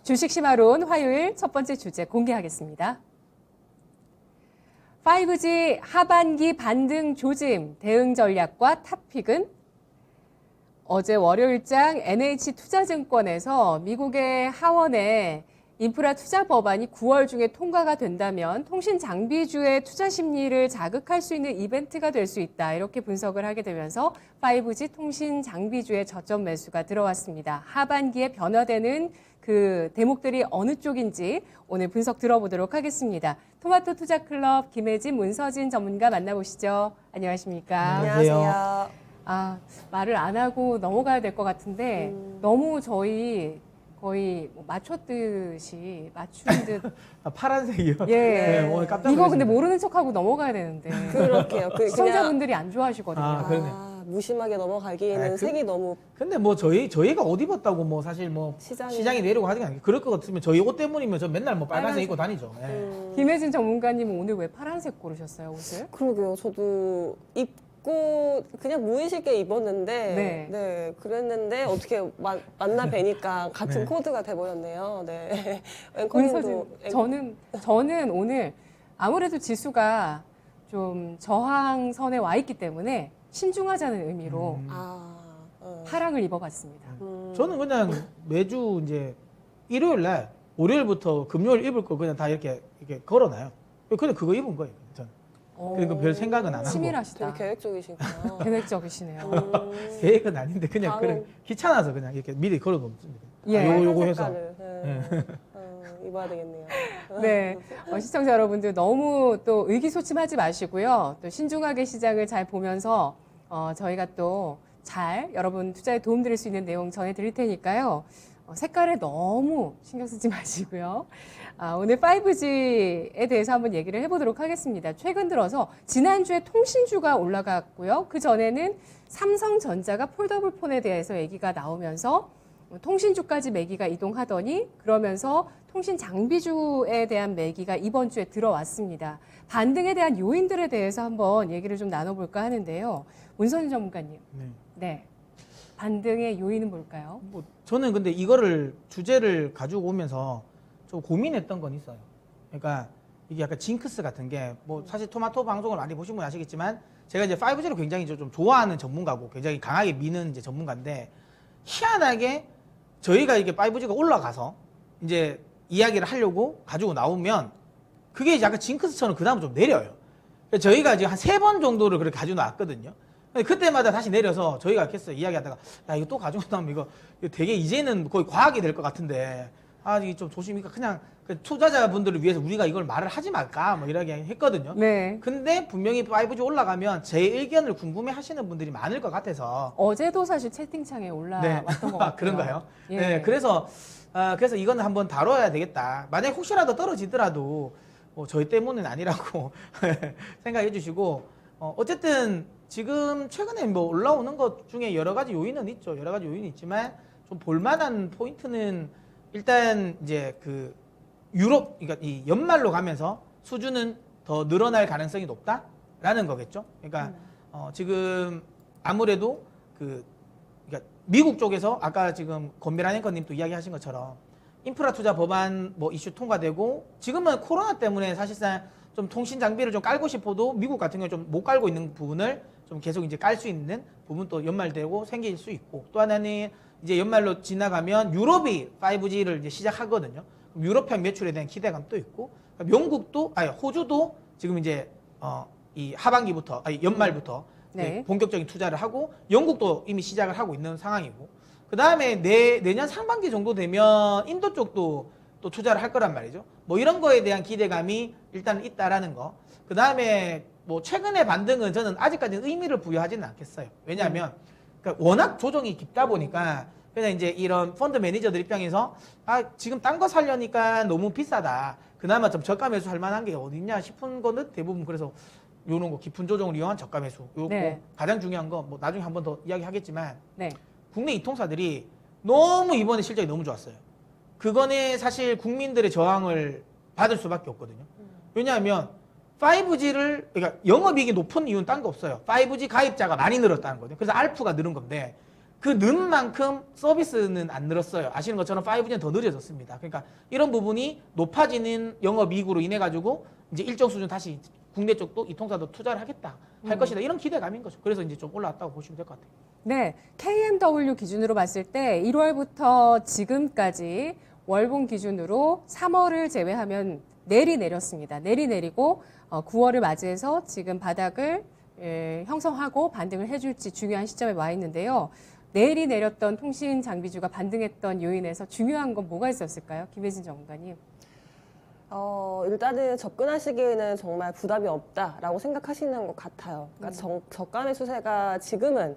주식 심화론 화요일 첫 번째 주제 공개하겠습니다. 5G 하반기 반등 조짐, 대응 전략과 탑픽은? 어제 월요일장 NH투자증권에서 미국의 하원에 인프라 투자 법안이 9월 중에 통과가 된다면 통신 장비주의 투자 심리를 자극할 수 있는 이벤트가 될 수 있다. 이렇게 분석을 하게 되면서 5G 통신 장비주의 저점 매수가 들어왔습니다. 하반기에 변화되는 그 대목들이 어느 쪽인지 오늘 분석 들어보도록 하겠습니다. 토마토 투자클럽 김혜진, 문서진 전문가 만나보시죠. 안녕하십니까? 안녕하세요. 말을 안 하고 넘어가야 될 것 같은데 너무 저희 거의 맞춘 듯. 파란색이요? 예. 네, 오늘 깜짝 이거 근데 놀랐습니다. 모르는 척하고 넘어가야 되는데. 그렇게요. 시청자분들이 안 좋아하시거든요. 그러네. 무심하게 넘어가기에는 색이 너무 근데 뭐 저희가 옷 입었다고 뭐 사실 뭐 시장이 내리고 하는 게 아니고 그럴 것 같으면 저희 옷 때문이면 저 맨날 뭐 빨간색 입고 다니죠. 네. 김혜진 전문가님은 오늘 왜 파란색 고르셨어요, 옷을? 그러게요. 저도 입고 그냥 무의식에 입었는데 네. 그랬는데 어떻게 만나 뵈니까 같은 네. 코드가 돼버렸네요. 네. 문서진, 앵커님도 저는 오늘 아무래도 지수가 좀 저항선에 와 있기 때문에 신중하자는 의미로 파랑을 입어봤습니다. 저는 그냥 매주 이제 일요일 날 월요일부터 금요일 입을 거 그냥 다 이렇게 걸어놔요. 그냥 그거 입은 거예요. 저는. 그러니까 별 생각은 안 하고. 치밀하시다. 되게 계획적이시구나. 계획적이시네요. 계획은 아닌데 그냥 다음은- 그냥 귀찮아서 그냥 이렇게 미리 걸어놓습니다. 예. 요거 해서. 색깔을, 입어야 되겠네요. 네, 시청자 여러분들 너무 또 의기소침하지 마시고요. 또 신중하게 시장을 잘 보면서 저희가 또 잘 여러분 투자에 도움드릴 수 있는 내용 전해드릴 테니까요. 색깔에 너무 신경 쓰지 마시고요. 오늘 5G에 대해서 한번 얘기를 해보도록 하겠습니다. 최근 들어서 지난주에 통신주가 올라갔고요. 그 전에는 삼성전자가 폴더블 폰에 대해서 얘기가 나오면서 통신주까지 매기가 이동하더니 그러면서 통신 장비주에 대한 매기가 이번 주에 들어왔습니다. 반등에 대한 요인들에 대해서 한번 얘기를 좀 나눠볼까 하는데요. 문선희 전문가님. 네. 반등의 요인은 뭘까요? 뭐 저는 근데 이거를 주제를 가지고 오면서 좀 고민했던 건 있어요. 그러니까 이게 약간 징크스 같은 게 뭐 사실 토마토 방송을 많이 보신 분 아시겠지만 제가 이제 5G를 굉장히 좀 좋아하는 전문가고 굉장히 강하게 미는 이제 전문가인데 희한하게 저희가 이게 5G가 올라가서 이제 이야기를 하려고 가지고 나오면 그게 약간 징크스처럼 그 다음 좀 내려요. 저희가 이제 한 3번 정도를 그렇게 가지고 나왔거든요. 그때마다 다시 내려서 저희가 이렇게 했어요. 이야기하다가 야 이거 또 가지고 나오면 이거 되게 이제는 거의 과학이 될 것 같은데 이게 좀 조심히 그냥 투자자분들을 위해서 우리가 이걸 말을 하지 말까 뭐 이렇게 했거든요. 네. 근데 분명히 5G 올라가면 제 의견을 궁금해 하시는 분들이 많을 것 같아서 어제도 사실 채팅창에 올라왔던 것 같아요. 그런가요? 예. 네, 그래서 이거는 한번 다뤄야 되겠다. 만약 혹시라도 떨어지더라도 저희 때문은 아니라고 생각해 주시고 어쨌든 지금 최근에 뭐 올라오는 것 중에 여러 가지 요인은 있죠. 여러 가지 요인이 있지만 좀 볼만한 포인트는 일단 이제 그 유럽, 그러니까 이 연말로 가면서 수주는 더 늘어날 가능성이 높다라는 거겠죠. 그러니까 지금 아무래도 그러니까 미국 쪽에서 아까 지금 권배란 앵커님도 이야기하신 것처럼 인프라 투자 법안 뭐 이슈 통과되고 지금은 코로나 때문에 사실상 좀 통신 장비를 좀 깔고 싶어도 미국 같은 경우 좀 못 깔고 있는 부분을 좀 계속 이제 깔 수 있는 부분도 연말 되고 생길 수 있고 또 하나는 이제 연말로 지나가면 유럽이 5G를 이제 시작하거든요. 그럼 유럽형 매출에 대한 기대감도 있고 영국도 호주도 지금 이제 이 하반기부터 연말부터 네. 본격적인 투자를 하고 영국도 이미 시작을 하고 있는 상황이고 그 다음에 내년 상반기 정도 되면 인도 쪽도 또 투자를 할 거란 말이죠. 뭐 이런 거에 대한 기대감이 일단 있다라는 거. 그 다음에 뭐 최근의 반등은 저는 아직까지는 의미를 부여하지는 않겠어요. 왜냐하면 그러니까 워낙 조정이 깊다 보니까 그냥 이제 이런 펀드 매니저들 입장에서 지금 딴 거 살려니까 너무 비싸다. 그나마 좀 저가 매수 할 만한 게 어딨냐 싶은 거는 대부분 그래서 요런 거 깊은 조정을 이용한 저가 매수. 요거 네. 가장 중요한 거 뭐 나중에 한 번 더 이야기하겠지만 네. 국내 이통사들이 너무 이번에 실적이 너무 좋았어요. 그거는 사실 국민들의 저항을 받을 수밖에 없거든요. 왜냐하면 5G를 그러니까 영업이익이 높은 이유는 딴 거 없어요. 5G 가입자가 많이 늘었다는 거죠. 그래서 알프가 늘은 건데 그 는 만큼 서비스는 안 늘었어요. 아시는 것처럼 5G는 더 느려졌습니다. 그러니까 이런 부분이 높아지는 영업이익으로 인해 가지고 이제 일정 수준 다시 국내 쪽도 이 통사도 투자를 하겠다 할 것이다 이런 기대감인 거죠. 그래서 이제 좀 올라왔다고 보시면 될 것 같아요. 네, KMW 기준으로 봤을 때 1월부터 지금까지 월봉 기준으로 3월을 제외하면 내리 내렸습니다. 내리고 9월을 맞이해서 지금 바닥을 형성하고 반등을 해줄지 중요한 시점에 와 있는데요. 내리 내렸던 통신 장비주가 반등했던 요인에서 중요한 건 뭐가 있었을까요? 김혜진 전문가님. 일단은 접근하시기에는 정말 부담이 없다라고 생각하시는 것 같아요. 그러니까 저가 매수세가 지금은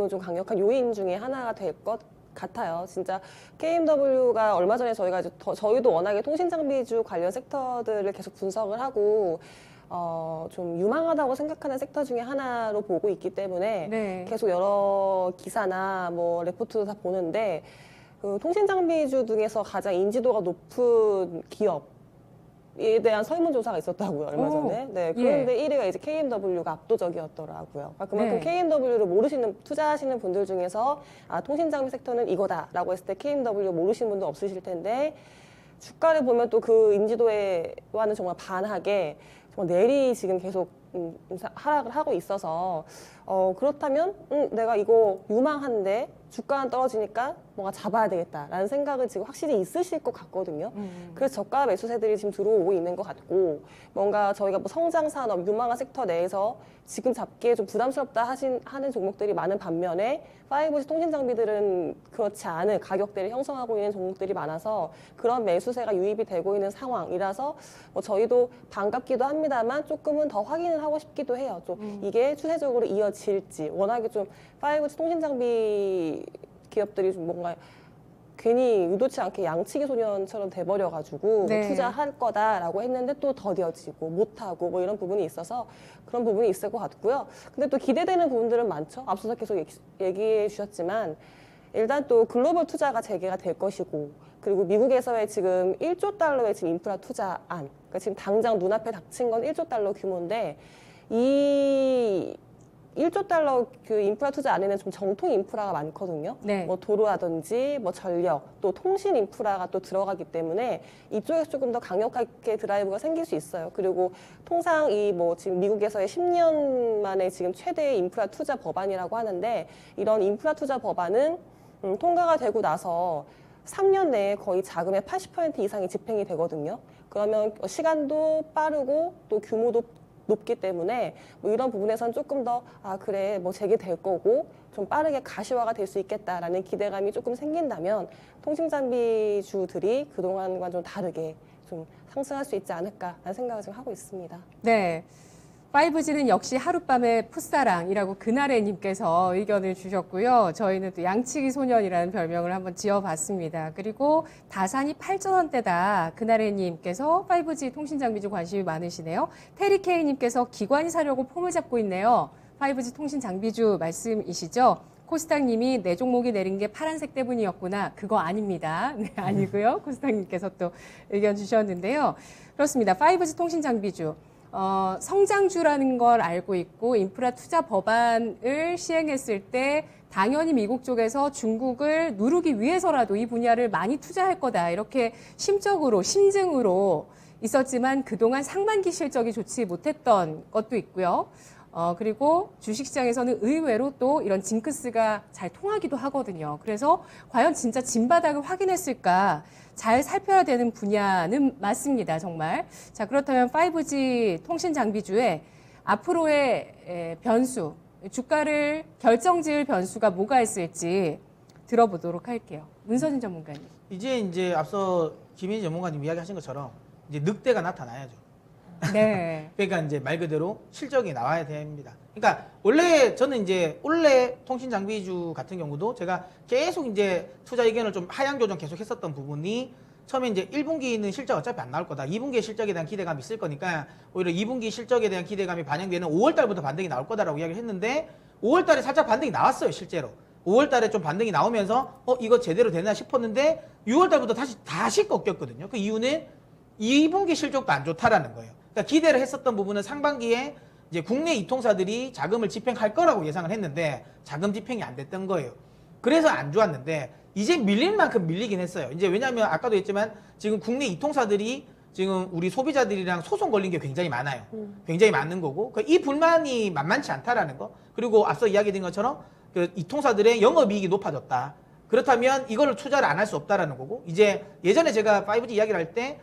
좀 강력한 요인 중에 하나가 될 것 같아요. 진짜 KMW가 얼마 전에 저희가 저희도 워낙에 통신장비주 관련 섹터들을 계속 분석을 하고 좀 유망하다고 생각하는 섹터 중에 하나로 보고 있기 때문에 네. 계속 여러 기사나 뭐 레포트도 다 보는데 그 통신장비주 중에서 가장 인지도가 높은 기업에 대한 설문조사가 있었다고요, 얼마 오, 전에. 네, 그런데 1위가 이제 KMW가 압도적이었더라고요. 그러니까 그만큼 네. KMW를 모르시는, 투자하시는 분들 중에서 아, 통신장비 섹터는 이거다라고 했을 때 KMW 모르시는 분도 없으실 텐데 주가를 보면 또 그 인지도와는 정말 반하게 정말 내리 지금 계속 하락을 하고 있어서 그렇다면 내가 이거 유망한데 주가는 떨어지니까 뭔가 잡아야 되겠다라는 생각은 지금 확실히 있으실 것 같거든요. 그래서 저가 매수세들이 지금 들어오고 있는 것 같고 뭔가 저희가 뭐 성장 산업, 유망한 섹터 내에서 지금 잡기에 좀 부담스럽다 하는 종목들이 많은 반면에 5G 통신 장비들은 그렇지 않은 가격대를 형성하고 있는 종목들이 많아서 그런 매수세가 유입이 되고 있는 상황이라서 뭐 저희도 반갑기도 합니다만 조금은 더 확인을 하고 싶기도 해요. 좀 이게 추세적으로 이어질지 워낙에 좀 5G 통신 장비 기업들이 좀 뭔가 괜히 의도치 않게 양치기 소년처럼 돼버려가지고 네. 뭐 투자할 거다라고 했는데 또 더뎌지고 못하고 뭐 이런 부분이 있어서 그런 부분이 있을 것 같고요. 근데 또 기대되는 부분들은 많죠. 앞서서 계속 얘기해 주셨지만 일단 또 글로벌 투자가 재개가 될 것이고 그리고 미국에서의 지금 1조 달러의 지금 인프라 투자안 그러니까 지금 당장 눈앞에 닥친 건 1조 달러 규모인데 이 1조 달러 그 인프라 투자 안에는 좀 정통 인프라가 많거든요. 네. 뭐 도로라든지 뭐 전력, 또 통신 인프라가 또 들어가기 때문에 이쪽에서 조금 더 강력하게 드라이브가 생길 수 있어요. 그리고 통상 이 뭐 지금 미국에서의 10년 만에 지금 최대의 인프라 투자 법안이라고 하는데 이런 인프라 투자 법안은 통과가 되고 나서 3년 내에 거의 자금의 80% 이상이 집행이 되거든요. 그러면 시간도 빠르고 또 규모도 높기 때문에 뭐 이런 부분에서는 조금 더 아 그래 뭐 재개될 거고 좀 빠르게 가시화가 될 수 있겠다라는 기대감이 조금 생긴다면 통신장비주들이 그동안과 좀 다르게 좀 상승할 수 있지 않을까라는 생각을 지금 하고 있습니다. 네. 5G는 역시 하룻밤의 풋사랑이라고 그날에님께서 의견을 주셨고요. 저희는 또 양치기 소년이라는 별명을 한번 지어봤습니다. 그리고 다산이 8,000원대다. 그날에님께서 5G 통신장비주 관심이 많으시네요. 테리케이님께서 기관이 사려고 폼을 잡고 있네요. 5G 통신장비주 말씀이시죠? 코스닥님이 내 종목이 내린 게 파란색 때문이었구나. 그거 아닙니다. 네, 아니고요. 코스닥님께서 또 의견 주셨는데요. 그렇습니다. 5G 통신장비주. 성장주라는 걸 알고 있고 인프라 투자 법안을 시행했을 때 당연히 미국 쪽에서 중국을 누르기 위해서라도 이 분야를 많이 투자할 거다. 이렇게 심증으로 있었지만 그동안 상반기 실적이 좋지 못했던 것도 있고요. 그리고 주식시장에서는 의외로 또 이런 징크스가 잘 통하기도 하거든요. 그래서 과연 진짜 진바닥을 확인했을까 잘 살펴야 되는 분야는 맞습니다. 정말. 자, 그렇다면 5G 통신 장비주의 앞으로의 변수, 주가를 결정지을 변수가 뭐가 있을지 들어보도록 할게요. 문서진 전문가님. 이제 앞서 김혜진 전문가님 이야기하신 것처럼 이제 늑대가 나타나야죠. 네. 그러니까 이제 말 그대로 실적이 나와야 됩니다. 그러니까 원래 저는 이제 올해 통신 장비주 같은 경우도 제가 계속 이제 투자 의견을 좀 하향 조정 계속 했었던 부분이 처음에 이제 1분기는 실적 어차피 안 나올 거다. 2분기의 실적에 대한 기대감이 있을 거니까 오히려 2분기 실적에 대한 기대감이 반영되는 5월 달부터 반등이 나올 거다라고 이야기를 했는데 5월 달에 살짝 반등이 나왔어요, 실제로. 5월 달에 좀 반등이 나오면서 이거 제대로 되나 싶었는데 6월 달부터 다시 꺾였거든요. 그 이유는 2분기 실적도 안 좋다라는 거예요. 그러니까 기대를 했었던 부분은 상반기에 이제 국내 이통사들이 자금을 집행할 거라고 예상을 했는데 자금 집행이 안 됐던 거예요. 그래서 안 좋았는데 이제 밀릴 만큼 밀리긴 했어요. 이제 왜냐하면 아까도 했지만 지금 국내 이통사들이 지금 우리 소비자들이랑 소송 걸린 게 굉장히 많아요. 굉장히 많은 거고 이 불만이 만만치 않다라는 거. 그리고 앞서 이야기드린 것처럼 그 이통사들의 영업이익이 높아졌다. 그렇다면 이걸 투자를 안 할 수 없다라는 거고 이제 예전에 제가 5G 이야기를 할 때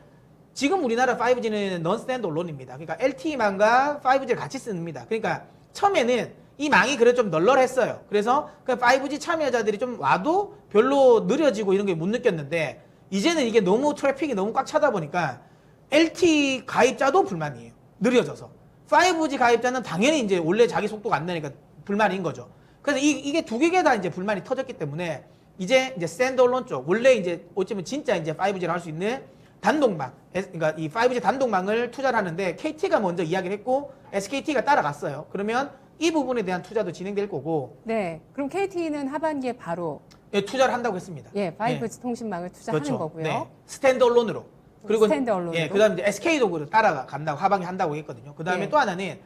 지금 우리나라 5G는 넌 스탠드 언론입니다. 그러니까 LTE망과 5G를 같이 씁니다. 그러니까 처음에는 이 망이 그래도 좀 널널했어요. 그래서 그 5G 참여자들이 좀 와도 별로 느려지고 이런 게 못 느꼈는데 이제는 이게 너무 트래픽이 너무 꽉 차다 보니까 LTE 가입자도 불만이에요. 느려져서. 5G 가입자는 당연히 이제 원래 자기 속도가 안 나니까 불만인 거죠. 그래서 이게 두 개가 다 이제 불만이 터졌기 때문에 이제 스탠드얼론 쪽 원래 이제 어쩌면 진짜 이제 5G를 할 수 있는 단독망, 그러니까 이 5G 단독망을 투자를 하는데 KT가 먼저 이야기를 했고 SKT가 따라갔어요. 그러면 이 부분에 대한 투자도 진행될 거고. 네. 그럼 KT는 하반기에 바로 예, 투자를 한다고 했습니다. 5G 통신망을 투자하는 그렇죠. 거고요. 네. 스탠드얼론으로. 그리고 스탠드얼론으로. 예, 그다음에 이제 SK도 따라간다고 하반기 한다고 했거든요. 그다음에 예. 또 하나는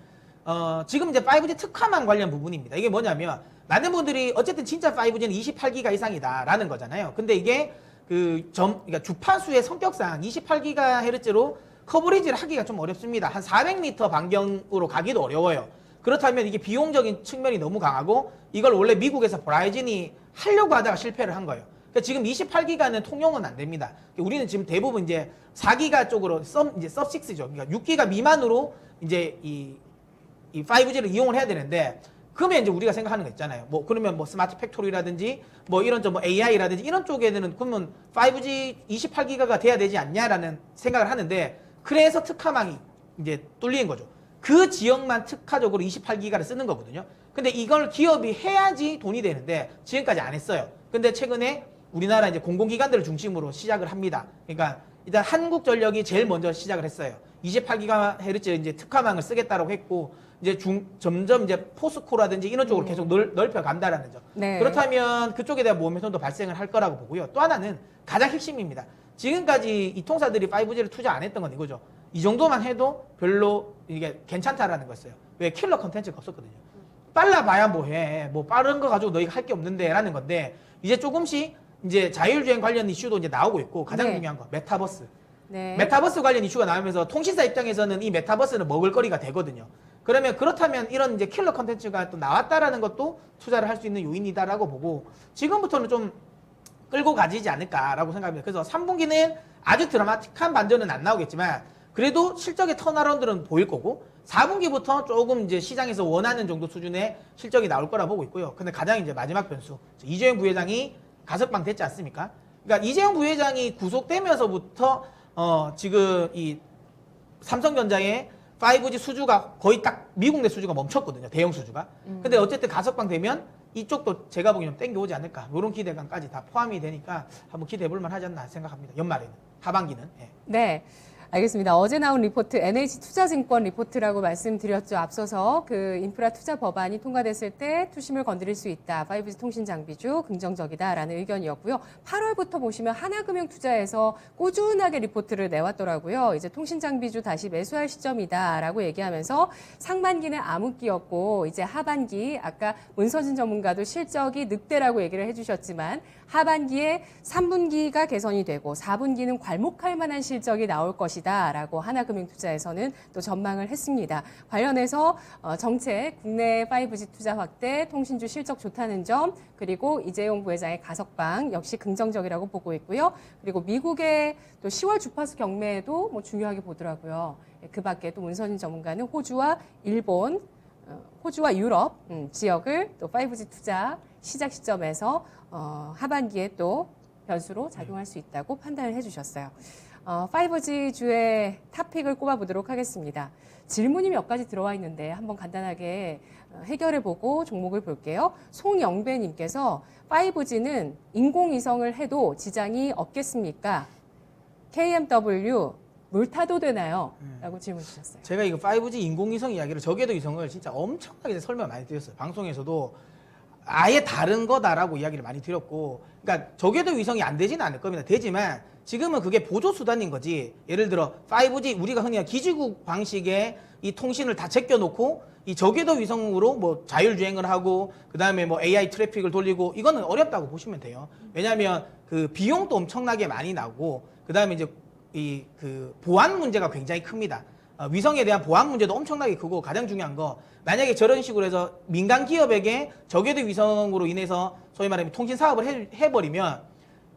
지금 이제 5G 특화망 관련 부분입니다. 이게 뭐냐면 많은 분들이 어쨌든 진짜 5G는 28기가 이상이다라는 거잖아요. 근데 이게 그러니까 주파수의 성격상 28GHz로 커버리지를 하기가 좀 어렵습니다. 한 400m 반경으로 가기도 어려워요. 그렇다면 이게 비용적인 측면이 너무 강하고 이걸 원래 미국에서 버라이즌이 하려고 하다가 실패를 한 거예요. 그러니까 지금 28기가는 통용은 안 됩니다. 우리는 지금 대부분 이제 4기가 쪽으로 이제 sub-6죠. 그러니까 6기가 미만으로 이제 이 5G를 이용을 해야 되는데 그러면 이제 우리가 생각하는 거 있잖아요. 뭐 그러면 뭐 스마트 팩토리라든지 뭐 이런 좀 뭐 AI라든지 이런 쪽에는 그러면 5G 28기가가 돼야 되지 않냐라는 생각을 하는데 그래서 특화망이 이제 뚫린 거죠. 그 지역만 특화적으로 28기가를 쓰는 거거든요. 근데 이걸 기업이 해야지 돈이 되는데 지금까지 안 했어요. 근데 최근에 우리나라 이제 공공기관들을 중심으로 시작을 합니다. 그러니까 일단 한국전력이 제일 먼저 시작을 했어요. 28GHz 이제 특화망을 쓰겠다라고 했고 이제 점점 이제 포스코라든지 이런 쪽으로 계속 넓혀 간다라는 점. 네. 그렇다면 그쪽에 대한 모멘텀도 발생을 할 거라고 보고요. 또 하나는 가장 핵심입니다. 지금까지 이 통사들이 5G를 투자 안 했던 건 이거죠. 이 정도만 해도 별로 이게 괜찮다라는 거였어요. 왜 킬러 컨텐츠가 없었거든요. 빨라봐야 뭐해. 뭐 빠른 거 가지고 너희가 할 게 없는데 라는 건데 이제 조금씩 이제 자율주행 관련 이슈도 이제 나오고 있고 가장 네. 중요한 거 메타버스. 네. 메타버스 관련 이슈가 나오면서 통신사 입장에서는 이 메타버스는 먹을거리가 되거든요. 그러면 그렇다면 이런 이제 킬러 컨텐츠가 또 나왔다라는 것도 투자를 할 수 있는 요인이다라고 보고 지금부터는 좀 끌고 가지지 않을까라고 생각합니다. 그래서 3분기는 아주 드라마틱한 반전은 안 나오겠지만 그래도 실적의 턴어라운드는 보일 거고 4분기부터 조금 이제 시장에서 원하는 정도 수준의 실적이 나올 거라 보고 있고요. 근데 가장 이제 마지막 변수 이재용 부회장이 가석방 됐지 않습니까? 그러니까 이재용 부회장이 구속되면서부터 지금 이 삼성전자의 5G 수주가 거의 딱 미국 내 수주가 멈췄거든요. 대형 수주가. 근데 어쨌든 가석방 되면 이쪽도 제가 보기에는 땡겨오지 않을까. 이런 기대감까지 다 포함이 되니까 한번 기대해 볼만 하지 않나 생각합니다. 연말에는. 하반기는. 예. 네. 알겠습니다. 어제 나온 리포트 NH투자증권 리포트라고 말씀드렸죠. 앞서서 그 인프라 투자 법안이 통과됐을 때 투심을 건드릴 수 있다. 5G 통신 장비주 긍정적이다라는 의견이었고요. 8월부터 보시면 하나금융투자에서 꾸준하게 리포트를 내왔더라고요. 이제 통신 장비주 다시 매수할 시점이다라고 얘기하면서 상반기는 암흑기였고 이제 하반기 아까 문서진 전문가도 실적이 늑대라고 얘기를 해주셨지만 하반기에 3분기가 개선이 되고 4분기는 괄목할 만한 실적이 나올 것이다 라고 하나금융투자에서는 또 전망을 했습니다. 관련해서 정책, 국내 5G 투자 확대, 통신주 실적 좋다는 점, 그리고 이재용 부회장의 가석방 역시 긍정적이라고 보고 있고요. 그리고 미국의 또 10월 주파수 경매도 뭐 중요하게 보더라고요. 그 밖에 또 문선인 전문가는 호주와 일본, 호주와 유럽 지역을 또 5G 투자 시작 시점에서 하반기에 또 변수로 작용할 수 있다고 판단을 해주셨어요. 5G 주의 탑픽을 꼽아보도록 하겠습니다. 질문이 몇 가지 들어와 있는데 한번 간단하게 해결해보고 종목을 볼게요. 송영배님께서 5G는 인공위성을 해도 지장이 없겠습니까? KMW 물 타도 되나요? 라고 질문 주셨어요. 제가 이거 5G 인공위성 이야기를 저궤도 위성을 진짜 엄청나게 설명 많이 드렸어요. 방송에서도 아예 다른 거다라고 이야기를 많이 드렸고, 그러니까 저궤도 위성이 안 되지는 않을 겁니다. 되지만 지금은 그게 보조 수단인 거지. 예를 들어 5G 우리가 흔히 기지국 방식의 이 통신을 다 제껴놓고 이 저궤도 위성으로 뭐 자율주행을 하고 그다음에 뭐 AI 트래픽을 돌리고 이거는 어렵다고 보시면 돼요. 왜냐하면 그 비용도 엄청나게 많이 나고 그다음에 이제 이 그 보안 문제가 굉장히 큽니다. 위성에 대한 보안 문제도 엄청나게 크고 가장 중요한 거 만약에 저런 식으로 해서 민간 기업에게 저궤도 위성으로 인해서 소위 말하면 통신 사업을 해버리면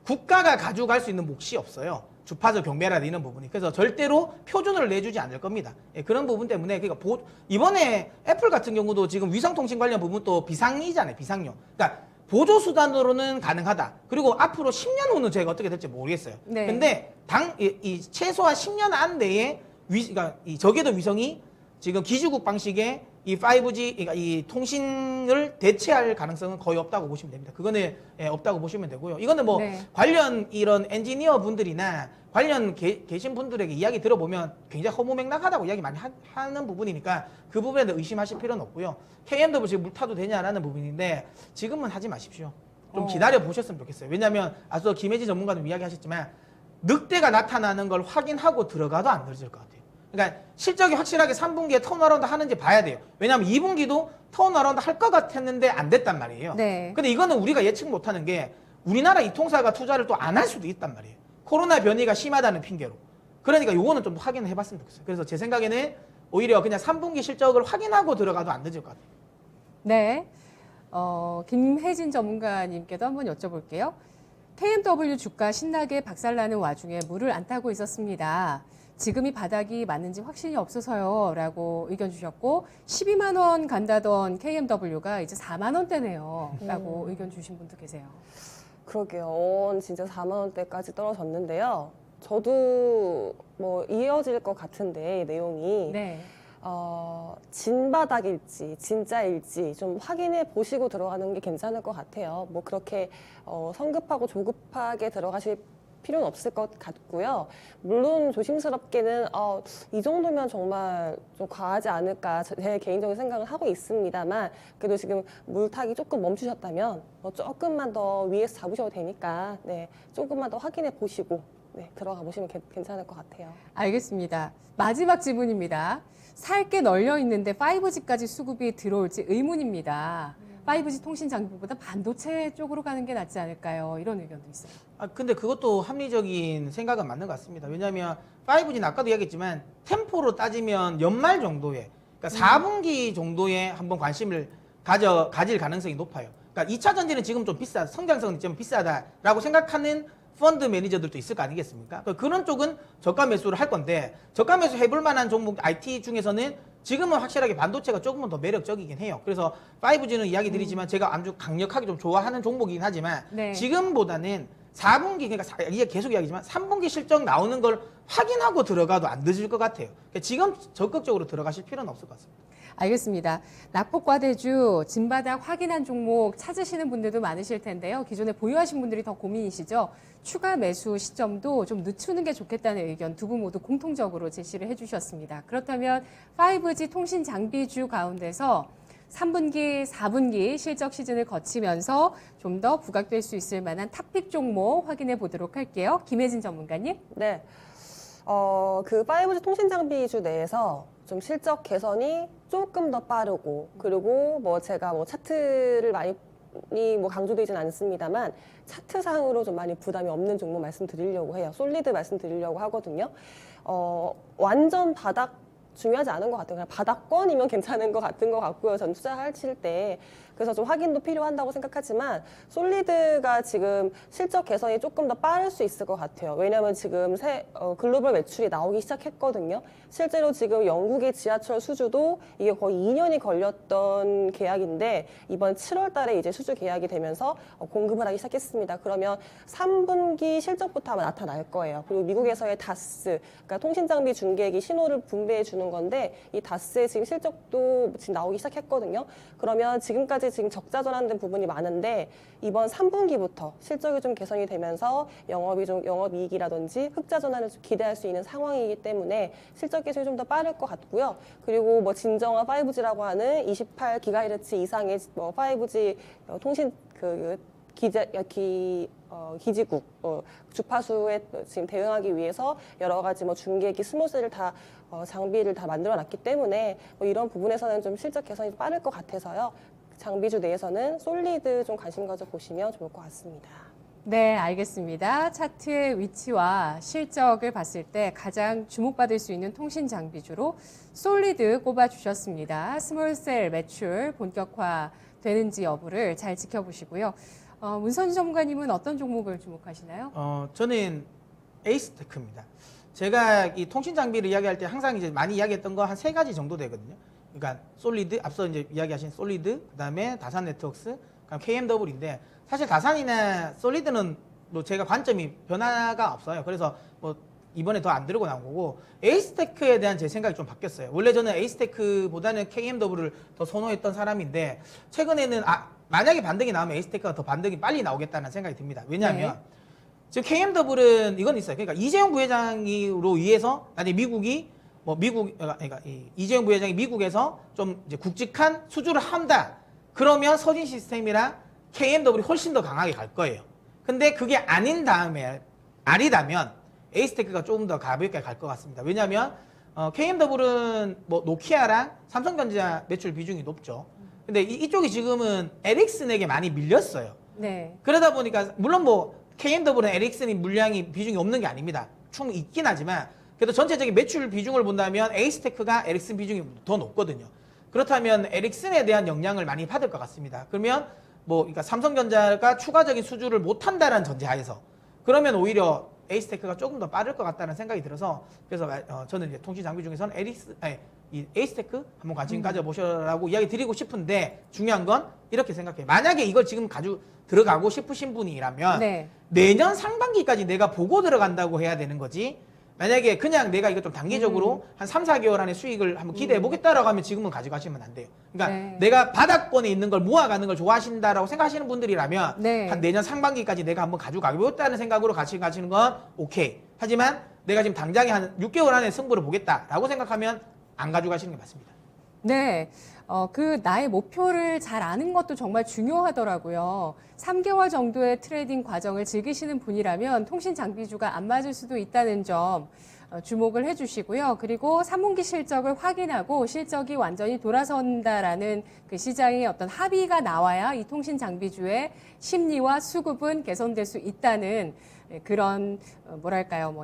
국가가 가져갈 수 있는 몫이 없어요. 주파수 경매라든 이런 부분이. 그래서 절대로 표준을 내주지 않을 겁니다. 예, 그런 부분 때문에 그러니까 이번에 애플 같은 경우도 지금 위성통신 관련 부분도 비상이잖아요. 비상용. 그러니까 보조 수단으로는 가능하다. 그리고 앞으로 10년 후는 제가 어떻게 될지 모르겠어요. 네. 근데 이 최소한 10년 안내에 그러니까 이 저궤도 위성이 지금 기지국 방식의 이 5G, 그러니까 이 통신을 대체할 가능성은 거의 없다고 보시면 됩니다. 그거는 없다고 보시면 되고요. 이거는 뭐 네. 관련 이런 엔지니어 분들이나 관련 계신 분들에게 이야기 들어보면 굉장히 허무맹랑하다고 이야기 많이 하는 부분이니까 그 부분에 대해 의심하실 필요는 없고요. KMW 지금 물 타도 되냐라는 부분인데 지금은 하지 마십시오. 좀 기다려 보셨으면 좋겠어요. 왜냐하면 앞서 김혜지 전문가님 이야기하셨지만 늑대가 나타나는 걸 확인하고 들어가도 안 늦을 것 같아요. 그러니까 실적이 확실하게 3분기에 턴어라운드 하는지 봐야 돼요. 왜냐하면 2분기도 턴어라운드 할 것 같았는데 안 됐단 말이에요. 네. 근데 이거는 우리가 예측 못하는 게 우리나라 이 통사가 투자를 또 안 할 수도 있단 말이에요. 코로나 변이가 심하다는 핑계로. 그러니까 이거는 좀 확인을 해봤으면 좋겠어요. 그래서 제 생각에는 오히려 그냥 3분기 실적을 확인하고 들어가도 안 늦을 것 같아요. 네. 김혜진 전문가님께도 한번 여쭤볼게요. KMW 주가 신나게 박살나는 와중에 물을 안 타고 있었습니다. 지금이 바닥이 맞는지 확신이 없어서요. 라고 의견 주셨고 12만 원 간다던 KMW가 이제 4만 원대네요. 라고 의견 주신 분도 계세요. 그러게요. 진짜 4만 원대까지 떨어졌는데요. 저도 뭐 이어질 것 같은데 내용이 네. 진바닥일지 진짜일지 좀 확인해 보시고 들어가는 게 괜찮을 것 같아요. 뭐 그렇게 성급하고 조급하게 들어가실 필요는 없을 것 같고요. 물론 조심스럽게는 이 정도면 정말 좀 과하지 않을까 제 개인적인 생각을 하고 있습니다만 그래도 지금 물타기 조금 멈추셨다면 뭐 조금만 더 위에서 잡으셔도 되니까 네, 조금만 더 확인해 보시고 네, 들어가 보시면 괜찮을 것 같아요. 알겠습니다. 마지막 질문입니다. 살 게 널려 있는데 5G까지 수급이 들어올지 의문입니다. 5G 통신 장비보다 반도체 쪽으로 가는 게 낫지 않을까요? 이런 의견도 있어요. 근데 그것도 합리적인 생각은 맞는 것 같습니다. 왜냐하면 5G는 아까도 이야기했지만 템포로 따지면 연말 정도에 그러니까 4분기 정도에 한번 관심을 가질 가능성이 높아요. 그러니까 2차 전지는 지금 좀 성장성은 있지만 비싸다라고 생각하는 펀드 매니저들도 있을 거 아니겠습니까? 그런 쪽은 저가 매수를 할 건데 저가 매수 해볼 만한 종목 IT 중에서는 지금은 확실하게 반도체가 조금은 더 매력적이긴 해요. 그래서 5G는 이야기 드리지만 제가 아주 강력하게 좀 좋아하는 종목이긴 하지만 네. 지금보다는 4분기 그러니까 이게 계속 이야기지만 3분기 실적 나오는 걸 확인하고 들어가도 안 늦을 것 같아요. 그러니까 지금 적극적으로 들어가실 필요는 없을 것 같습니다. 알겠습니다. 낙폭과대주 진바닥 확인한 종목 찾으시는 분들도 많으실 텐데요. 기존에 보유하신 분들이 더 고민이시죠. 추가 매수 시점도 좀 늦추는 게 좋겠다는 의견 두 분 모두 공통적으로 제시를 해주셨습니다. 그렇다면 5G 통신 장비주 가운데서 3분기, 4분기 실적 시즌을 거치면서 좀 더 부각될 수 있을 만한 탑픽 종목 확인해 보도록 할게요. 김혜진 전문가님. 네. 그 5G 통신 장비주 내에서 좀 실적 개선이 조금 더 빠르고 그리고 뭐 제가 뭐 차트를 많이 뭐 강조되진 않습니다만 차트상으로 좀 많이 부담이 없는 종목 말씀드리려고 해요. 솔리드 말씀드리려고 하거든요. 완전 바닥 중요하지 않은 것 같아요. 그냥 바닥권이면 괜찮은 것 같은 것 같고요. 전 투자하실 때. 그래서 좀 확인도 필요한다고 생각하지만 솔리드가 지금 실적 개선이 조금 더 빠를 수 있을 것 같아요. 왜냐하면 지금 글로벌 매출이 나오기 시작했거든요. 실제로 지금 영국의 지하철 수주도 이게 거의 2년이 걸렸던 계약인데 이번 7월 달에 이제 수주 계약이 되면서 공급을 하기 시작했습니다. 그러면 3분기 실적부터 아마 나타날 거예요. 그리고 미국에서의 다스, 그러니까 통신장비 중개액이 신호를 분배해 주는 건데 이 다스의 지금 실적도 지금 나오기 시작했거든요. 그러면 지금까지 지금 적자 전환된 부분이 많은데 이번 3분기부터 실적이 좀 개선이 되면서 영업이익이라든지 흑자 전환을 좀 기대할 수 있는 상황이기 때문에 실적 개선이 좀 더 빠를 것 같고요. 그리고 뭐 진정한 5G라고 하는 28GHz 이상의 뭐 5G 통신 기지국 주파수에 지금 대응하기 위해서 여러 가지 뭐 중계기, 스몰셀을 다 장비를 다 만들어놨기 때문에 뭐 이런 부분에서는 좀 실적 개선이 빠를 것 같아서요. 장비주 내에서는 솔리드 좀 관심 가져 보시면 좋을 것 같습니다. 네, 알겠습니다. 차트의 위치와 실적을 봤을 때 가장 주목받을 수 있는 통신 장비주로 솔리드 꼽아주셨습니다. 스몰셀 매출 본격화 되는지 여부를 잘 지켜보시고요. 문선주 전문가님은 어떤 종목을 주목하시나요? 저는 에이스테크입니다. 제가 이 통신 장비를 이야기할 때 항상 이제 많이 이야기했던 거 한 3가지 정도 되거든요. 그러니까 솔리드, 앞서 이제 이야기하신 솔리드, 그다음에 다산 네트워크스, 그다음 KMW인데 사실 다산이나 솔리드는 뭐 제가 관점이 변화가 없어요. 그래서 뭐 이번에 더 안 들고 나온 거고 에이스테크에 대한 제 생각이 좀 바뀌었어요. 원래 저는 에이스테크보다는 KMW를 더 선호했던 사람인데 최근에는 만약에 반등이 나오면 에이스테크가 더 반등이 빨리 나오겠다는 생각이 듭니다. 왜냐하면 지금 KMW는 이건 있어요. 그러니까 이재용 부회장으로 의해서 나중에 미국이 그러니까 이재용 부회장이 미국에서 좀 이제 굵직한 수주를 한다. 그러면 서진 시스템이랑 KMW이 훨씬 더 강하게 갈 거예요. 근데 그게 아니다면 에이스테크가 조금 더 가볍게 갈 것 같습니다. 왜냐하면 KMW는 뭐 노키아랑 삼성전자 매출 비중이 높죠. 근데 이쪽이 지금은 에릭슨에게 많이 밀렸어요. 네. 그러다 보니까 물론 뭐 KMW는 에릭슨이 물량이 비중이 없는 게 아닙니다. 충분히 있긴 하지만 그래도 전체적인 매출 비중을 본다면 에이스테크가 에릭슨 비중이 더 높거든요. 그렇다면 에릭슨에 대한 영향을 많이 받을 것 같습니다. 그러면 그러니까 삼성전자가 추가적인 수주를 못 한다는 전제하에서 그러면 오히려 에이스테크가 조금 더 빠를 것 같다는 생각이 들어서 그래서 저는 이제 통신 장비 중에서는 이 에이스테크 한번 관심 가져보시라고 이야기 드리고 싶은데 중요한 건 이렇게 생각해요. 만약에 이걸 지금 가지고 들어가고 싶으신 분이라면 내년 상반기까지 내가 보고 들어간다고 해야 되는 거지. 만약에 그냥 내가 이거 좀 단기적으로 한 3, 4개월 안에 수익을 한번 기대해 보겠다라고 하면 지금은 가져가시면 안 돼요. 그러니까 내가 바닥권에 있는 걸 모아가는 걸 좋아하신다라고 생각하시는 분들이라면 한 내년 상반기까지 내가 한번 가져가겠다는 생각으로 같이 가시는 건 오케이. 하지만 내가 지금 당장에 한 6개월 안에 승부를 보겠다라고 생각하면 안 가져가시는 게 맞습니다. 네. 나의 목표를 잘 아는 것도 정말 중요하더라고요. 3개월 정도의 트레이딩 과정을 즐기시는 분이라면 통신 장비주가 안 맞을 수도 있다는 점 주목을 해주시고요. 그리고 3분기 실적을 확인하고 실적이 완전히 돌아선다라는 그 시장의 어떤 합의가 나와야 이 통신 장비주의 심리와 수급은 개선될 수 있다는 그런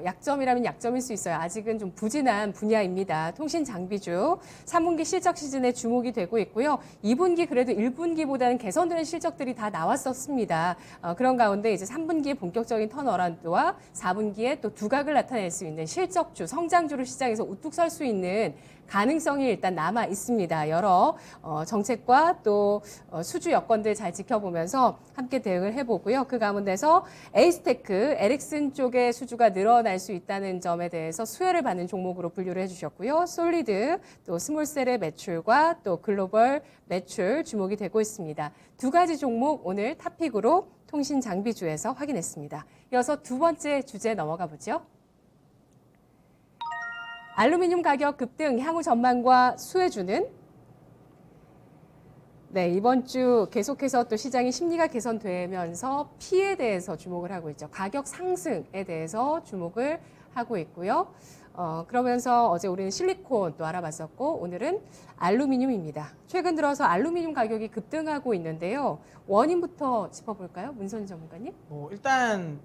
약점이라면 약점일 수 있어요. 아직은 좀 부진한 분야입니다. 통신 장비주 3분기 실적 시즌에 주목이 되고 있고요. 2분기 그래도 1분기보다는 개선되는 실적들이 다 나왔었습니다. 그런 가운데 이제 3분기에 본격적인 턴어라운드와 4분기에 또 두각을 나타낼 수 있는 실적주, 성장주로 시장에서 우뚝 설 수 있는 가능성이 일단 남아 있습니다. 여러 정책과 또 수주 여건들 잘 지켜보면서 함께 대응을 해보고요. 그 가운데서 에이스테크, 에릭슨 쪽의 수주가 늘어날 수 있다는 점에 대해서 수혜를 받는 종목으로 분류를 해주셨고요. 솔리드, 또 스몰셀의 매출과 또 글로벌 매출 주목이 되고 있습니다. 두 가지 종목 오늘 탑픽으로 통신 장비주에서 확인했습니다. 이어서 두 번째 주제 넘어가 보죠. 알루미늄 가격 급등, 향후 전망과 수혜주는? 네, 이번 주 계속해서 또 시장의 심리가 개선되면서 P에 대해서 주목을 하고 있죠. 가격 상승에 대해서 주목을 하고 있고요. 그러면서 어제 우리는 실리콘 또 알아봤었고 오늘은 알루미늄입니다. 최근 들어서 알루미늄 가격이 급등하고 있는데요. 원인부터 짚어볼까요? 문선희 전문가님? 일단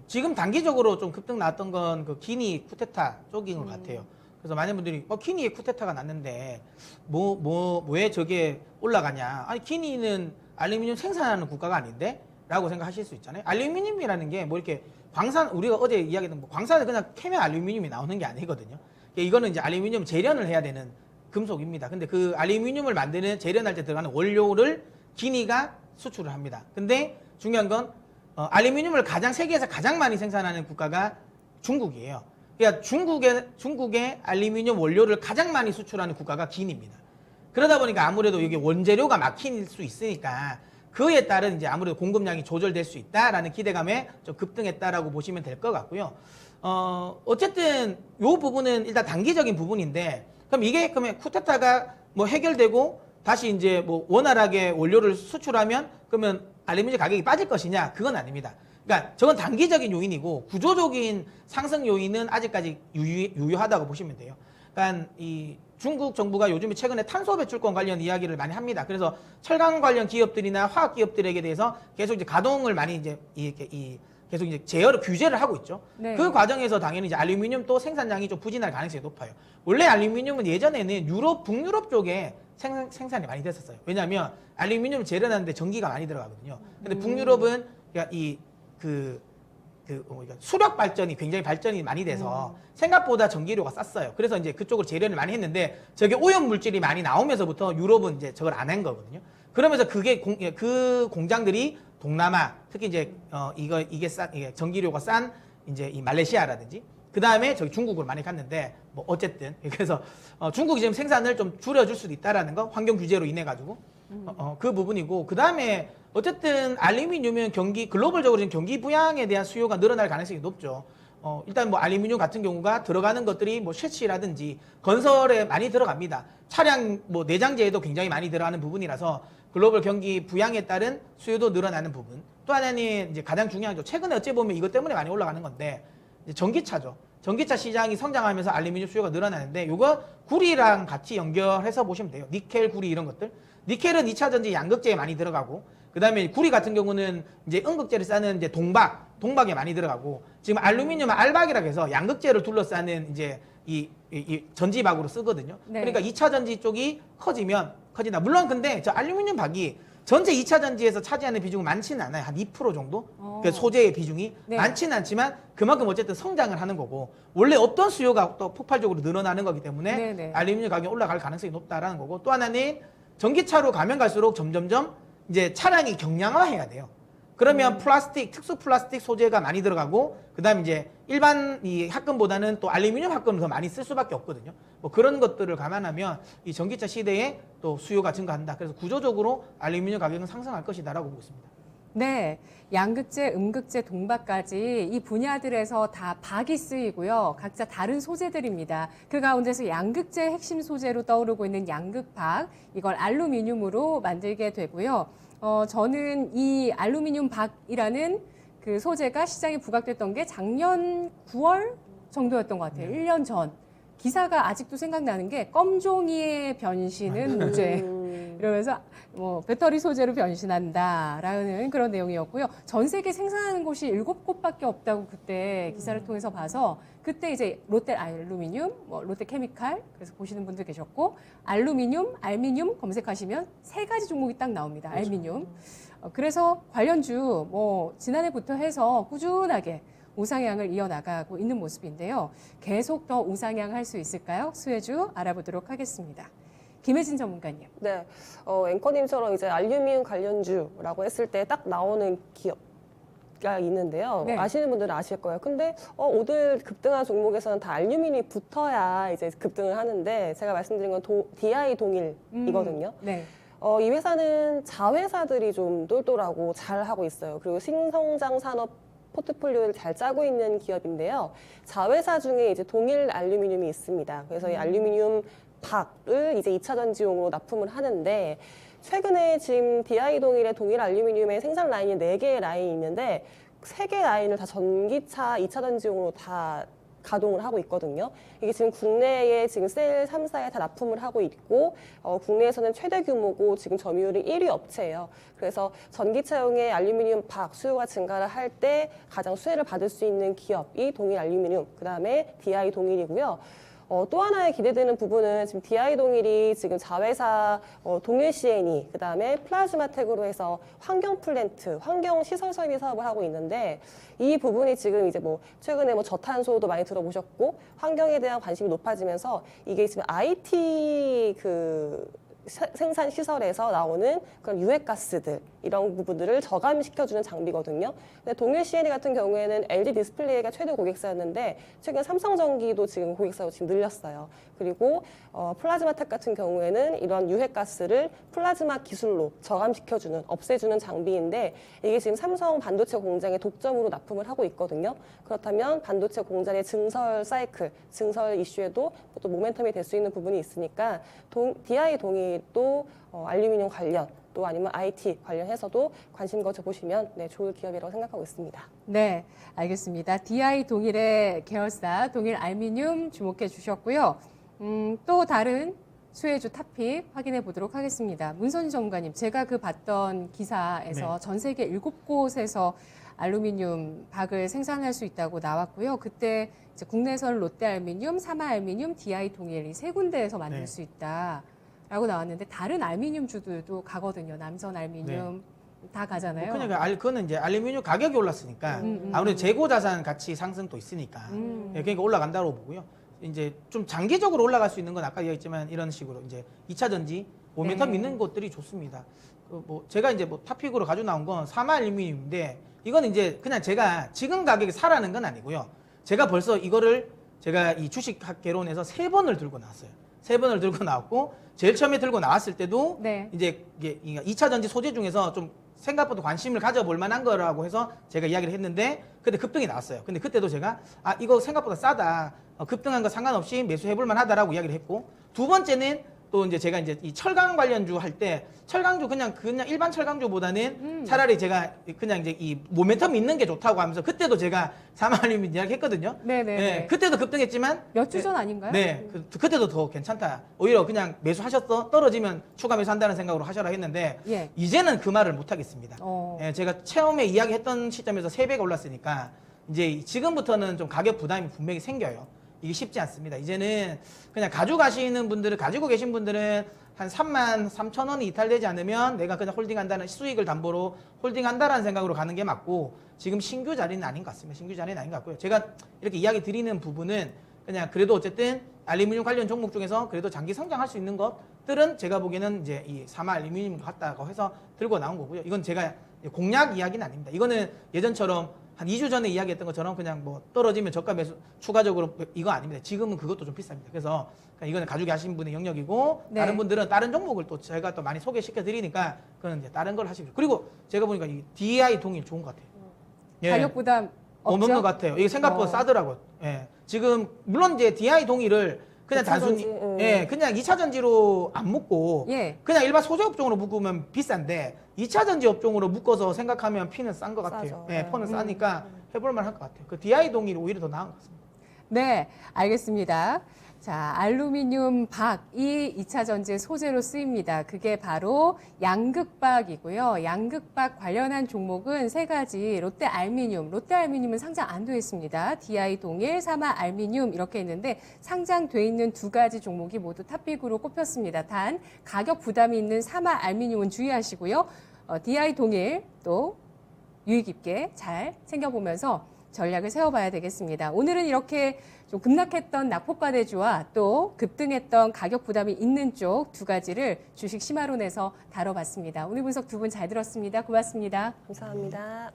지금 단기적으로 좀 급등 나왔던 건 그 기니 쿠데타 쪽인 것 같아요. 그래서 많은 분들이 기니에 쿠데타가 났는데 왜 저게 올라가냐? 아니 기니는 알루미늄 생산하는 국가가 아닌데? 라고 생각하실 수 있잖아요. 알루미늄이라는 게 이렇게 우리가 어제 이야기했던 광산을 그냥 캐면 알루미늄이 나오는 게 아니거든요. 이거는 이제 알루미늄 재련을 해야 되는 금속입니다. 근데 그 알루미늄을 만드는 재련할 때 들어가는 원료를 기니가 수출을 합니다. 근데 중요한 건 알루미늄을 세계에서 가장 많이 생산하는 국가가 중국이에요. 그러니까 중국의 알루미늄 원료를 가장 많이 수출하는 국가가 기니입니다. 그러다 보니까 아무래도 여기 원재료가 막힐 수 있으니까 그에 따른 이제 아무래도 공급량이 조절될 수 있다라는 기대감에 좀 급등했다라고 보시면 될 것 같고요. 어쨌든 이 부분은 일단 단기적인 부분인데 그러면 쿠데타가 해결되고 다시 이제 뭐 원활하게 원료를 수출하면 그러면 알루미늄 가격이 빠질 것이냐? 그건 아닙니다. 그러니까 저건 단기적인 요인이고 구조적인 상승 요인은 아직까지 유효하다고 보시면 돼요. 그러니까 이 중국 정부가 요즘에 최근에 탄소 배출권 관련 이야기를 많이 합니다. 그래서 철강 관련 기업들이나 화학 기업들에게 대해서 계속 이제 가동을 많이 이제 계속 이제 제어를 규제를 하고 있죠. 네. 그 과정에서 당연히 이제 알루미늄 또 생산량이 좀 부진할 가능성이 높아요. 원래 알루미늄은 예전에는 북유럽 쪽에 생산이 많이 됐었어요. 왜냐하면 알루미늄을 재련하는데 전기가 많이 들어가거든요. 근데 북유럽은 그러니까 수력 발전이 굉장히 발전이 많이 돼서 생각보다 전기료가 쌌어요. 그래서 이제 그쪽으로 재련을 많이 했는데 저게 오염 물질이 많이 나오면서부터 유럽은 이제 저걸 안 한 거거든요. 그러면서 그 공장들이 동남아, 특히 이제 이게 전기료가 싼 이제 이 말레이시아라든지 그 다음에 저기 중국으로 많이 갔는데 뭐 어쨌든 그래서 중국이 지금 생산을 좀 줄여줄 수도 있다라는 거 환경 규제로 인해 가지고 그 부분이고 그 다음에 어쨌든 알루미늄은 글로벌적으로 지금 경기 부양에 대한 수요가 늘어날 가능성이 높죠. 일단 뭐 알루미늄 같은 경우가 들어가는 것들이 뭐 셰시라든지 건설에 많이 들어갑니다. 차량 뭐 내장재에도 굉장히 많이 들어가는 부분이라서 글로벌 경기 부양에 따른 수요도 늘어나는 부분. 또 하나는 이제 가장 중요한 거 최근에 어찌 보면 이것 때문에 많이 올라가는 건데 이제 전기차죠. 전기차 시장이 성장하면서 알루미늄 수요가 늘어나는데 이거 구리랑 같이 연결해서 보시면 돼요. 니켈, 구리 이런 것들. 니켈은 2차 전지 양극재에 많이 들어가고 그다음에 구리 같은 경우는 이제 음극재를 싸는 이제 동박에 많이 들어가고 지금 알루미늄은 알박이라고 해서 양극재를 둘러싸는 이제 이 전지박으로 쓰거든요. 네. 그러니까 2차 전지 쪽이 커진다. 물론 근데 저 알루미늄 박이 전체 2차 전지에서 차지하는 비중은 많지는 않아요. 한 2% 정도? 그 소재의 비중이 네. 많지는 않지만 그만큼 어쨌든 성장을 하는 거고 원래 없던 수요가 또 폭발적으로 늘어나는 거기 때문에 네네. 알루미늄 가격이 올라갈 가능성이 높다라는 거고 또 하나는 전기차로 가면 갈수록 점점점 이제 차량이 경량화해야 돼요. 그러면 특수 플라스틱 소재가 많이 들어가고 그다음에 이제 일반 이 합금보다는 또 알루미늄 합금을 더 많이 쓸 수밖에 없거든요. 뭐 그런 것들을 감안하면 이 전기차 시대에 또 수요가 증가한다. 그래서 구조적으로 알루미늄 가격은 상승할 것이다라고 보고 있습니다. 네, 양극재, 음극재, 동박까지 이 분야들에서 다 박이 쓰이고요. 각자 다른 소재들입니다. 그 가운데서 양극재 핵심 소재로 떠오르고 있는 양극박, 이걸 알루미늄으로 만들게 되고요. 저는 이 알루미늄 박이라는 그 소재가 시장에 부각됐던 게 작년 9월 정도였던 것 같아요. 1년 전. 기사가 아직도 생각나는 게 껌종이의 변신은 무죄. 이러면서 뭐 배터리 소재로 변신한다라는 그런 내용이었고요. 전 세계 생산하는 곳이 7곳밖에 없다고 그때 기사를 통해서 봐서 그때 이제 롯데 알루미늄, 뭐 롯데 케미칼 그래서 보시는 분들 계셨고 알루미늄, 알미늄 검색하시면 3가지 종목이 딱 나옵니다. 그렇죠. 알미늄. 그래서 관련주 뭐 지난해부터 해서 꾸준하게 우상향을 이어나가고 있는 모습인데요. 계속 더 우상향할 수 있을까요? 수혜주 알아보도록 하겠습니다. 김혜진 전문가님. 네, 앵커님처럼 이제 알루미늄 관련주라고 했을 때 딱 나오는 기업가 있는데요. 네. 아시는 분들은 아실 거예요. 근데 오늘 급등한 종목에서는 다 알루미늄이 붙어야 이제 급등을 하는데 제가 말씀드린 건 DI 동일이거든요. 네. 이 회사는 자회사들이 좀 똘똘하고 잘 하고 있어요. 그리고 신성장 산업 포트폴리오를 잘 짜고 있는 기업인데요. 자회사 중에 이제 동일 알루미늄이 있습니다. 그래서 이 알루미늄 박을 이제 2차 전지용으로 납품을 하는데 최근에 지금 DI 동일의 동일 알루미늄의 생산 라인이 4개의 라인이 있는데 3개 라인을 다 전기차 2차 전지용으로 다 가동을 하고 있거든요. 이게 지금 국내에 지금 셀 3사에 다 납품을 하고 있고 국내에서는 최대 규모고 지금 점유율이 1위 업체예요. 그래서 전기차용의 알루미늄 박 수요가 증가를 할 때 가장 수혜를 받을 수 있는 기업이 동일 알루미늄, 그다음에 DI 동일이고요. 또 하나의 기대되는 부분은 지금 DI 동일이 지금 자회사 동일 CNE, 그다음에 플라즈마텍으로 해서 환경 플랜트, 환경 시설 설비 사업을 하고 있는데 이 부분이 지금 이제 뭐 최근에 뭐 저탄소도 많이 들어보셨고 환경에 대한 관심이 높아지면서 이게 지금 IT 그 생산 시설에서 나오는 그런 유해가스들 이런 부분들을 저감시켜주는 장비거든요. 근데 동일 C&E 같은 경우에는 LG 디스플레이가 최대 고객사였는데 최근 삼성전기도 지금 고객사로 지금 늘렸어요. 그리고 플라즈마텍 같은 경우에는 이런 유해가스를 플라즈마 기술로 저감시켜주는, 없애주는 장비인데 이게 지금 삼성 반도체 공장에 독점으로 납품을 하고 있거든요. 그렇다면 반도체 공장의 증설 사이클, 증설 이슈에도 또 모멘텀이 될 수 있는 부분이 있으니까 DI 동일도 알루미늄 관련 또 아니면 IT 관련해서도 관심 가져보시면 네, 좋을 기업이라고 생각하고 있습니다. 네, 알겠습니다. DI 동일의 계열사 동일 알미늄 주목해 주셨고요. 또 다른 수혜주 탑픽 확인해 보도록 하겠습니다. 문선희 전문가님, 제가 그 봤던 기사에서 네. 전 세계 7곳에서 알루미늄 박을 생산할 수 있다고 나왔고요. 그때 이제 국내선 롯데알미늄, 사마알미늄, DI 동일 이 세 군데에서 만들 네. 수 있다라고 나왔는데 다른 알미늄주들도 가거든요. 남선 알미늄 다 가잖아요. 그러니까 그거는 이제 알루미늄 가격이 올랐으니까 아무래도 재고 자산 가치 상승도 있으니까 예, 그러니까 올라간다고 보고요. 이제 좀 장기적으로 올라갈 수 있는 건 아까 얘기했지만 이런 식으로 이제 2차 전지 모멘텀 네. 있는 것들이 좋습니다. 뭐 제가 이제 뭐 탑픽으로 가지고 나온 건 사마 알루미늄인데 이건 이제 그냥 제가 지금 가격에 사라는 건 아니고요. 제가 벌써 이거를 제가 이 주식학개론에서 3번을 들고 나왔어요. 3번을 들고 나왔고 제일 처음에 들고 나왔을 때도 네. 이제 이게 2차 전지 소재 중에서 좀 생각보다 관심을 가져볼 만한 거라고 해서 제가 이야기를 했는데 그때 급등이 나왔어요. 근데 그때도 제가 이거 생각보다 싸다. 급등한 거 상관없이 매수해볼 만하다라고 이야기를 했고 두 번째는 또 이제 제가 이제 이 철강 관련주 할 때 철강주 그냥 일반 철강주보다는 차라리 제가 그냥 이제 이 모멘텀 있는 게 좋다고 하면서 그때도 제가 사마알루미늄 이야기했거든요. 네네. 네, 그때도 급등했지만 몇 주 전 아닌가요? 네, 그때도 더 괜찮다. 오히려 그냥 매수하셨어 떨어지면 추가 매수한다는 생각으로 하셔라 했는데 예. 이제는 그 말을 못 하겠습니다. 어. 예, 제가 처음에 이야기했던 시점에서 3배가 올랐으니까 이제 지금부터는 좀 가격 부담이 분명히 생겨요. 이게 쉽지 않습니다. 이제는 그냥 가지고 계신 분들은 한 33,000원이 이탈되지 않으면 내가 그냥 홀딩한다는 수익을 담보로 홀딩한다라는 생각으로 가는 게 맞고 지금 신규 자리는 아닌 것 같습니다. 신규 자리는 아닌 것 같고요. 제가 이렇게 이야기 드리는 부분은 그냥 그래도 어쨌든 알루미늄 관련 종목 중에서 그래도 장기 성장할 수 있는 것들은 제가 보기에는 이제 이 사마 알루미늄 같다고 해서 들고 나온 거고요. 이건 제가 공략 이야기는 아닙니다. 이거는 예전처럼 한 2주 전에 이야기했던 것처럼 그냥 뭐 떨어지면 저가 매수 추가적으로 이거 아닙니다. 지금은 그것도 좀 비쌉니다. 그래서 이거는 가지고 계신 분의 영역이고 네. 다른 분들은 다른 종목을 또 제가 또 많이 소개시켜 드리니까 그건 이제 다른 걸 하시고 그리고 제가 보니까 이 DI 동일 좋은 것 같아요. 예. 가격 부담 없죠? 없는 것 같아요. 이게 생각보다 싸더라고요. 예. 지금 물론 이제 DI 동일을 그냥 2차 단순히 전지, 예, 그냥 2차 전지로 안 묶고 예. 그냥 일반 소재 업종으로 묶으면 비싼데 2차 전지 업종으로 묶어서 생각하면 피는 싼 것 같아요. 싸죠. 예, 폰은 싸니까 해볼 만할 것 같아요. 그 DI 동일이 오히려 더 나은 것 같습니다. 네, 알겠습니다. 자, 알루미늄 박이 2차 전지의 소재로 쓰입니다. 그게 바로 양극박이고요. 양극박 관련한 종목은 3가지 롯데알미늄은 상장 안 돼 있습니다. DI 동일, 사마 알미늄 이렇게 있는데 상장돼 있는 2가지 종목이 모두 탑픽으로 꼽혔습니다. 단 가격 부담이 있는 사마 알미늄은 주의하시고요. DI 동일 또 유의 깊게 잘 챙겨보면서 전략을 세워봐야 되겠습니다. 오늘은 이렇게 좀 급락했던 낙폭과대주와 또 급등했던 가격 부담이 있는 쪽 2가지를 주식 심화론에서 다뤄봤습니다. 오늘 분석 2분 잘 들었습니다. 고맙습니다. 감사합니다.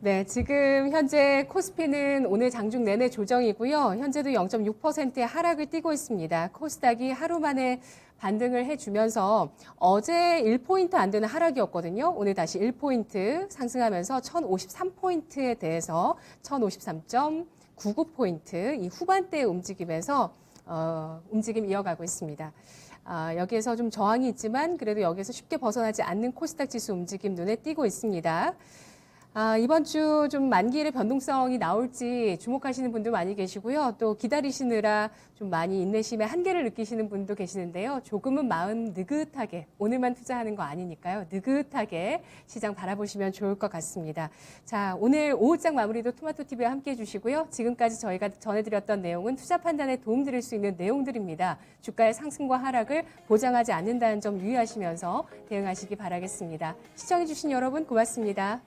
네, 지금 현재 코스피는 오늘 장중 내내 조정이고요. 현재도 0.6%의 하락을 띠고 있습니다. 코스닥이 하루 만에 반등을 해주면서 어제 1포인트 안 되는 하락이었거든요. 오늘 다시 1포인트 상승하면서 1053포인트에 대해서 1053.99포인트 이 후반대의 움직임에서 움직임 이어가고 있습니다. 여기에서 좀 저항이 있지만 그래도 여기에서 쉽게 벗어나지 않는 코스닥 지수 움직임 눈에 띄고 있습니다. 이번 주 좀 만기일의 변동성이 나올지 주목하시는 분도 많이 계시고요. 또 기다리시느라 좀 많이 인내심의 한계를 느끼시는 분도 계시는데요. 조금은 마음 느긋하게, 오늘만 투자하는 거 아니니까요. 느긋하게 시장 바라보시면 좋을 것 같습니다. 자, 오늘 오후장 마무리도 토마토TV와 함께 해주시고요. 지금까지 저희가 전해드렸던 내용은 투자 판단에 도움드릴 수 있는 내용들입니다. 주가의 상승과 하락을 보장하지 않는다는 점 유의하시면서 대응하시기 바라겠습니다. 시청해주신 여러분 고맙습니다.